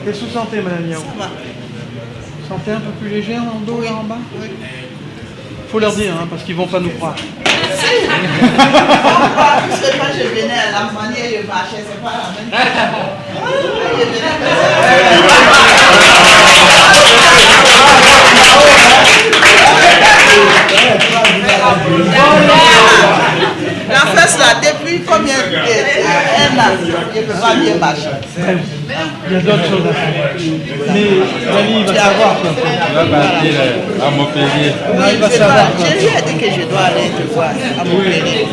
Qu'est-ce que vous sentez, Madame Yao? Ça va. Vous sentez un peu plus léger en dos et en bas? Oui. Faut leur dire, hein, parce qu'ils vont pas nous croire. Si. Parce que quand je venais à la manière, je marchais, c'est pas la même La fesse là, depuis combien un an, je ne peux pas bien marcher. Il y a d'autres choses à faire. Mais Dani, il va savoir. Il va partir à Montpellier. Oui, il va savoir. je lui ai dit que je dois aller te voir à Montpellier.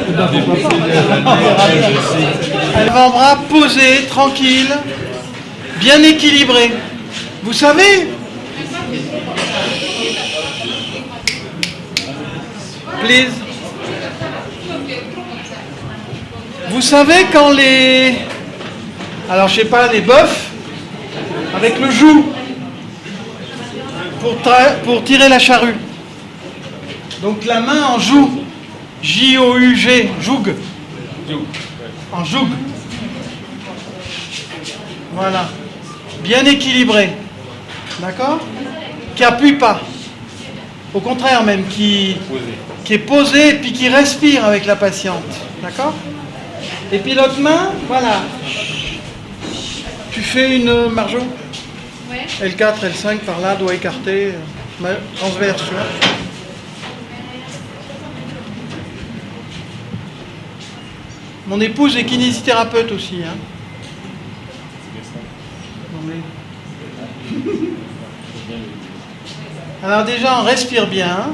Un avant-bras posé, tranquille, bien équilibré. Vous savez, please. Vous savez quand les... Alors je sais pas, les bœufs, avec le joug, pour tirer la charrue. Donc la main en joug, J-O-U-G, joug. En joug. Voilà. Bien équilibré. D'accord? Qui appuie pas. Au contraire même, qui est posé et puis qui respire avec la patiente. D'accord? Et puis l'autre main, voilà. Tu fais une Marjo? Ouais. L4, L5 par là, doigt écarté, transverse, tu vois. Mon épouse est kinésithérapeute aussi. Hein. Alors déjà, on respire bien.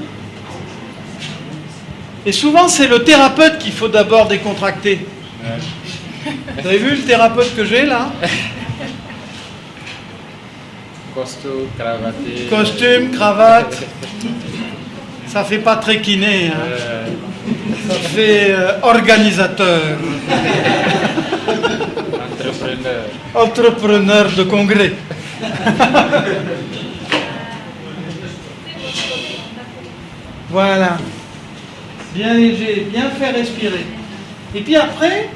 Et souvent, c'est le thérapeute qu'il faut d'abord décontracter. Vous avez vu le thérapeute que j'ai là? Costaud, cravaté. Costume, cravate. Ça fait pas très kiné. Hein. Ça fait organisateur. Entrepreneur. Entrepreneur de congrès. Voilà. Bien léger, bien faire respirer. Et puis après,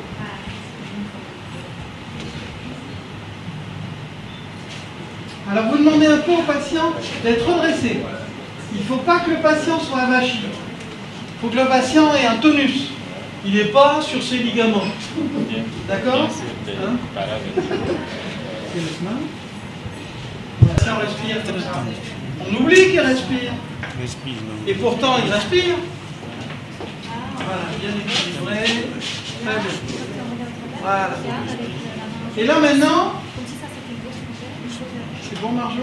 alors vous demandez un peu au patient d'être redressé. Il ne faut pas que le patient soit avachi. Il faut que le patient ait un tonus. Il n'est pas sur ses ligaments. D'accord? Hein? Le patient respire comme ça. On oublie qu'il respire. Et pourtant, il respire. Voilà, bien équilibré. Très bien. Voilà. Et là maintenant, c'est bon Marjo?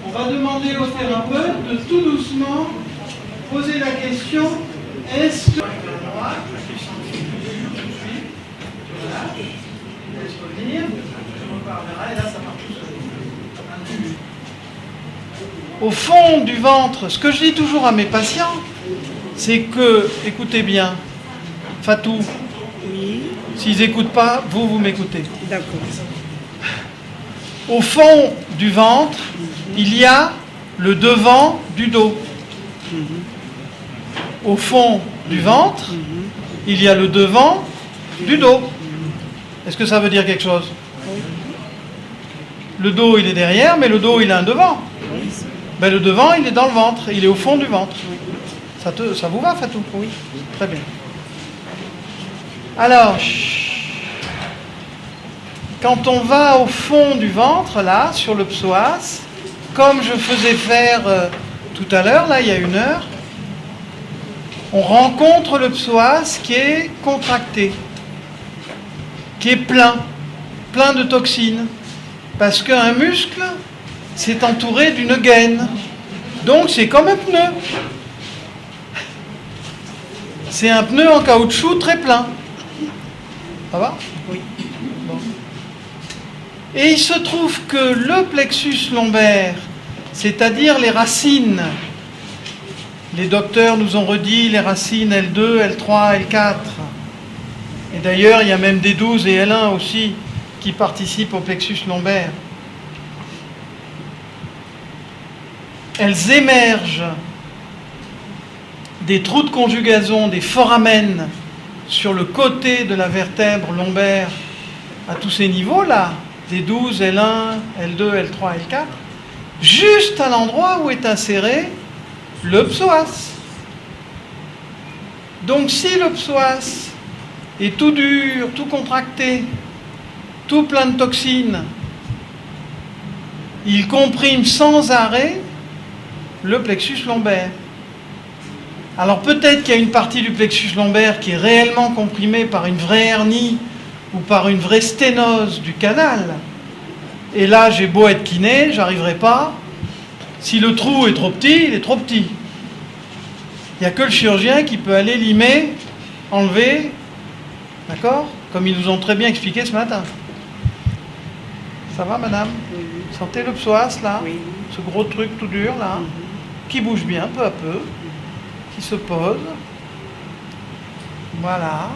On va demander au thérapeute de tout doucement poser la question, est-ce que... Voilà. Laisse revenir. Je reparlerai et là ça marche tout seul. Au fond du ventre, ce que je dis toujours à mes patients, c'est que, écoutez bien, Fatou, oui. S'ils n'écoutent pas, vous m'écoutez. D'accord. Au fond du ventre, il y a le devant du dos. Au fond du ventre, il y a le devant du dos. Est-ce que ça veut dire quelque chose? Le dos, il est derrière, mais le dos, il a un devant. Ben, le devant, il est dans le ventre, il est au fond du ventre. Ça vous va, Fatou? Oui. Très bien. Alors, quand on va au fond du ventre, là, sur le psoas, comme je faisais faire tout à l'heure, là, il y a 1 heure, on rencontre le psoas qui est contracté, qui est plein de toxines. Parce qu'un muscle, c'est entouré d'une gaine. Donc, c'est comme un pneu. C'est un pneu en caoutchouc très plein. Ça va? Oui. Bon. Et il se trouve que le plexus lombaire, c'est-à-dire les racines, les docteurs nous ont redit les racines L2, L3, L4. Et d'ailleurs, il y a même des 12 et L1 aussi qui participent au plexus lombaire. elles émergent des trous de conjugaison, des foramen sur le côté de la vertèbre lombaire à tous ces niveaux-là, D12, L1, L2, L3, L4, juste à l'endroit où est inséré le psoas. Donc si le psoas est tout dur, tout contracté, tout plein de toxines, il comprime sans arrêt le plexus lombaire. Alors peut-être qu'il y a une partie du plexus lombaire qui est réellement comprimée par une vraie hernie ou par une vraie sténose du canal. Et là, j'ai beau être kiné, j'arriverai pas. Si le trou est trop petit, il est trop petit. Il n'y a que le chirurgien qui peut aller limer, enlever, d'accord? Comme ils nous ont très bien expliqué ce matin. Ça va, madame? Oui. Sentez le psoas, là? Oui. Ce gros truc tout dur, là, qui bouge bien, peu à peu, qui se pose. Voilà.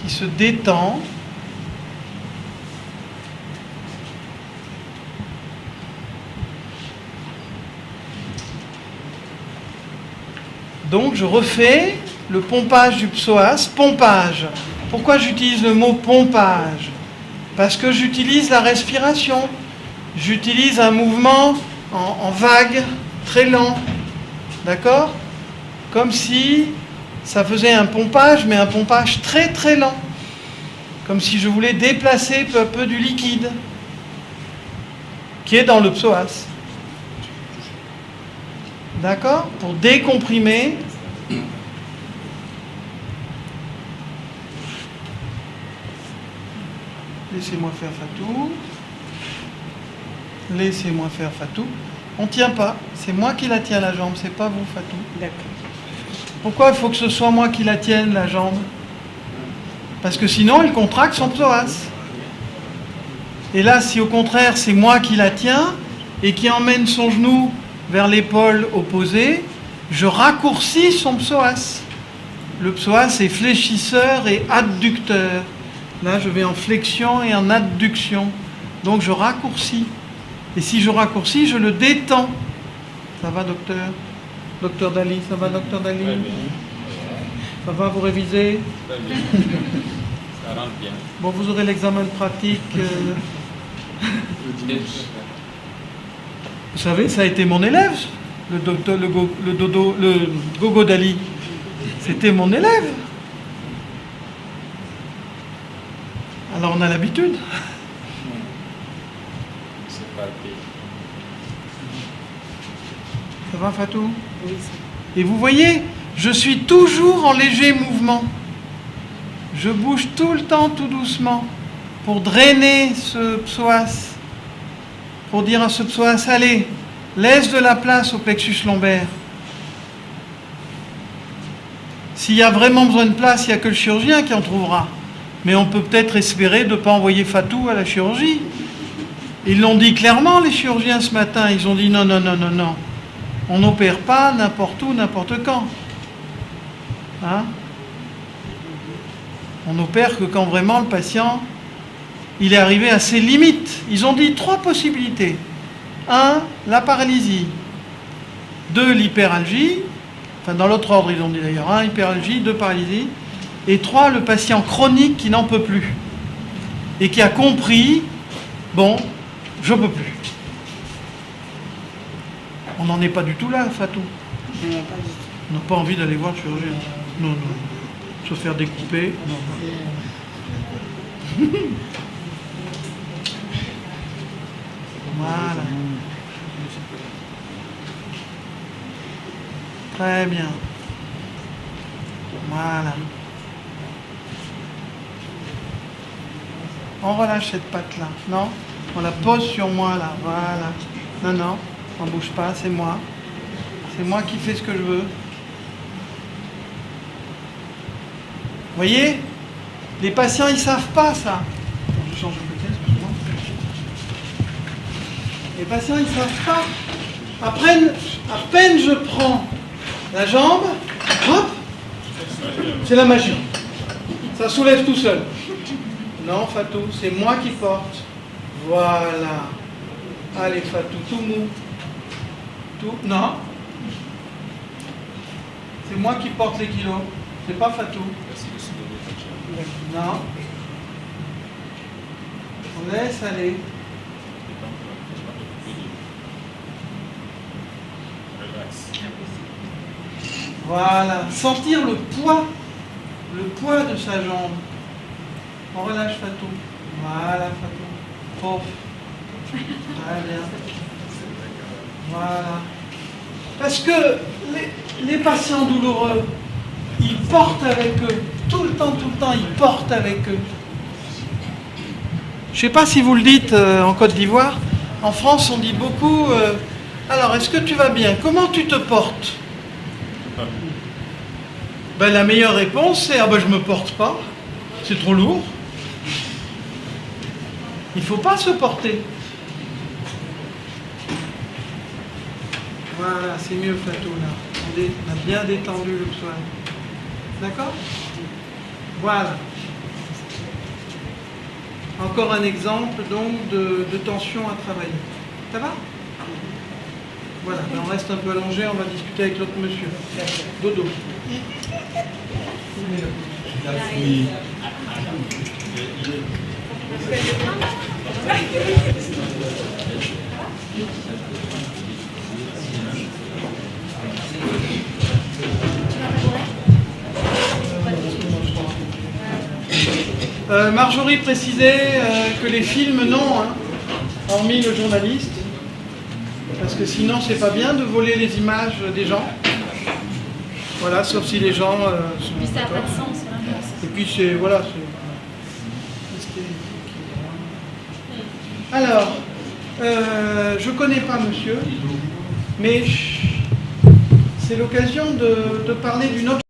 Qui se détend. Donc je refais le pompage du psoas. Pompage. Pourquoi j'utilise le mot pompage? Parce que j'utilise la respiration. J'utilise un mouvement en vague, très lent. D'accord? Comme si ça faisait un pompage, mais un pompage très très lent. Comme si je voulais déplacer peu à peu du liquide qui est dans le psoas. D'accord? Pour décomprimer. Laissez-moi faire Fatou. Laissez-moi faire Fatou. On ne tient pas. C'est moi qui la tiens la jambe, c'est pas vous, Fatou. D'accord. Pourquoi il faut que ce soit moi qui la tienne la jambe? Parce que sinon, elle contracte son psoas. Et là, si au contraire, c'est moi qui la tiens et qui emmène son genou vers l'épaule opposée, je raccourcis son psoas. Le psoas est fléchisseur et adducteur. Là, je vais en flexion et en adduction. Donc, je raccourcis. Et si je raccourcis, je le détends. Ça va, docteur? Docteur Dali, ça va, docteur Dali? Ça va, vous révisez? Ça rentre bien. Bon, vous aurez l'examen de pratique. Vous savez, ça a été mon élève, le docteur, le Gogo Dali. C'était mon élève. Alors on a l'habitude. C'est parti. Ça va, Fatou? Oui. Et vous voyez, je suis toujours en léger mouvement. Je bouge tout le temps, tout doucement, pour drainer ce psoas, pour dire à ce psoas, allez, laisse de la place au plexus lombaire. S'il y a vraiment besoin de place, il n'y a que le chirurgien qui en trouvera. Mais on peut peut-être espérer de ne pas envoyer Fatou à la chirurgie. Ils l'ont dit clairement, les chirurgiens, ce matin. Ils ont dit non, non, non, non, non. On n'opère pas n'importe où, n'importe quand. Hein? On n'opère que quand vraiment le patient, il est arrivé à ses limites. Ils ont dit 3 possibilités. 1, la paralysie. 2, l'hyperalgie. Enfin, dans l'autre ordre, ils ont dit d'ailleurs. 1, hyperalgie, 2, paralysie. Et 3, le patient chronique qui n'en peut plus. Et qui a compris, bon, je ne peux plus. On n'en est pas du tout là, Fatou. Non, pas du tout. On n'a pas envie d'aller voir le chirurgien. Non, non. Se faire découper. Non, non. Voilà. Très bien. Voilà. On relâche cette patte-là. Non? On la pose sur moi, là. Voilà. Non, non. On ne bouge pas, c'est moi. C'est moi qui fais ce que je veux. Vous voyez? Les patients, ils ne savent pas ça. Je change de côté, excuse-moi. Les patients, ils ne savent pas. À peine je prends la jambe, hop, c'est la magie. Ça soulève tout seul. Non, Fatou, c'est moi qui porte. Voilà. Allez, Fatou, tout mou. Tout? Non. C'est moi qui porte les kilos. C'est pas Fatou. Merci de soulever ta chair. Non. On laisse aller. Détends-toi. Franchement, tu peux dire. Relax. Voilà. Sentir le poids de sa jambe. On relâche Fatou. Voilà Fatou. Pof. Très bien. Voilà. Parce que les patients douloureux, ils portent avec eux. Tout le temps, ils portent avec eux. Je ne sais pas si vous le dites en Côte d'Ivoire. En France, on dit beaucoup alors, est-ce que tu vas bien? Comment tu te portes? Ben, la meilleure réponse, c'est ah ben, je me porte pas. C'est trop lourd. Il ne faut pas se porter. Voilà, c'est mieux Fatou là. On a bien détendu le psoas. D'accord? Voilà. Encore un exemple donc de tension à travailler. Ça va? Voilà, on reste un peu allongé, on va discuter avec l'autre monsieur. Dodo. Oui. Marjorie précisait que les films non, hein, hormis le journaliste, parce que sinon c'est pas bien de voler les images des gens. Voilà, sauf si les gens sont. Puis ça n'a pas de sens. Hein. Et puis c'est voilà. Alors, je connais pas monsieur, mais c'est l'occasion de parler d'une autre.